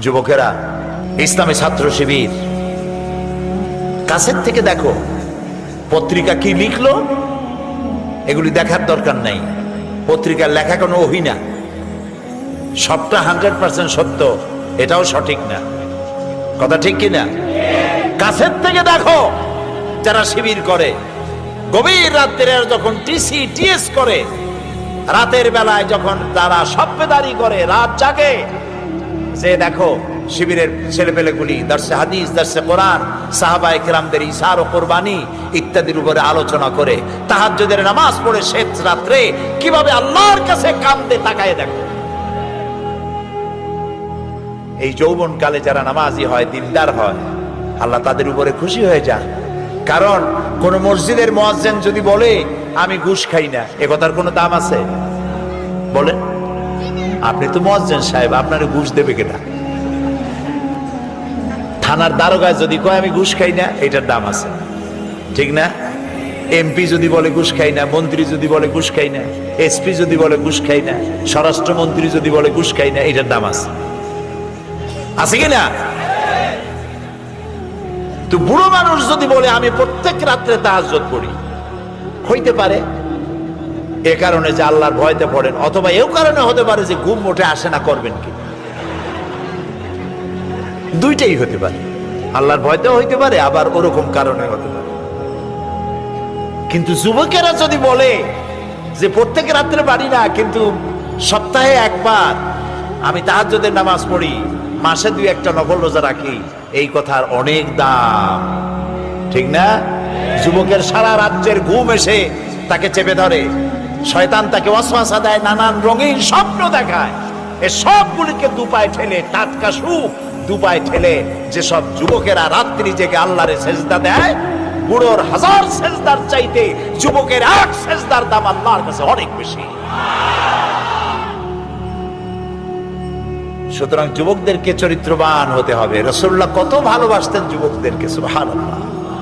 যুবকেরা, ইসলামী ছাত্র শিবির কাছের থেকে দেখো পত্রিকা কি লিখলো, এগুলি দেখার দরকার নাই। পত্রিকার লেখা কোনো ওহী না, সবটা 100% সত্য, এটাও সঠিক না। কথা ঠিক কিনা? কাছের থেকে দেখো যারা শিবির করে, গভীর রাত্রে যখন টিসি টিএস করে, রাতের বেলায় যখন তারা সভ্যদারি করে, রাত জাগে, যে দেখো শিবিরের ছেলেপেলেগুলি দর্শে হাদিস, দর্শে কোরআন, সাহাবায়ে কেরামদের ইশার ও কোরবানি ইত্যাদির উপরে আলোচনা করে, তাহাজ্জুদের নামাজ পড়ে শেষ রাত্রে কিভাবে আল্লাহর কাছে কান্দে, তাকায় দেখো। এই যৌবনকালে যারা নামাজি হয়, দিনদার হয়, আল্লাহ তাদের উপরে খুশি হয়ে যান। কারণ কোন মসজিদের মুয়াজ্জিন যদি বলে আমি ঘুষ খাই না, এ কথার কোনো দাম আছে? বলেন, আপনি তো মুয়াজ্জিন সাহেব, আপনারে ঘুষ দেবে কেনা? থানার দারোগায় যদি কয় আমি ঘুষ খাই না, এটার দাম আছে, ঠিক না? এমপি যদি বলে ঘুষ খাই না, মন্ত্রী যদি বলে ঘুষ খাই না, এসপি যদি বলে ঘুষ খাই না, স্বরাষ্ট্রমন্ত্রী যদি বলে ঘুষ খাই না, এটার দাম আছে, আছে কিনা? তো বুড়ো মানুষ যদি বলে আমি প্রত্যেক রাত্রে তাহাজ্জুদ পড়ি, হইতে পারে এ কারণে যে আল্লাহর ভয়তে পড়েন, অথবা এও কারণে হতে পারে যে ঘুম মোটে আসে না, করবেন কি? দুইটাই হতে পারে, আল্লাহর ভয়তেও হইতে পারে, আবার ওরকম কারণে হতে পারে। কিন্তু যুবকেরা যদি বলে যে প্রত্যেক রাত্রে পারি না, কিন্তু সপ্তাহে একবার আমি তাহাজ্জুদের নামাজ পড়ি, মাসে 2-1টা নফল রোজা রাখি, এই কথার অনেক দাম, ঠিক না? যুবকের সারা রাজ্যের ঘুম এসে তাকে চেপে ধরে, শয়তান তাকে ওয়াসওয়াসা দেয়, নানান রঙিন স্বপ্ন দেখায়, এ সবগুলিকে দুপায়ে ঠেলে, টাটকা সুখ দুপায়ে ঠেলে যেসব যুবকেরা রাত্রি জেগে আল্লাহরে সেজদা দেয়, বুড়োর 1000 সেজদার চাইতে যুবকের 1 সেজদার দাম আল্লাহর কাছে অনেক বেশি। সুতরাং যুবকদেরকে চরিত্রবান হতে হবে। রাসূলুল্লাহ কত ভালোবাসতেন যুবকদেরকে, সুবহানাল্লাহ।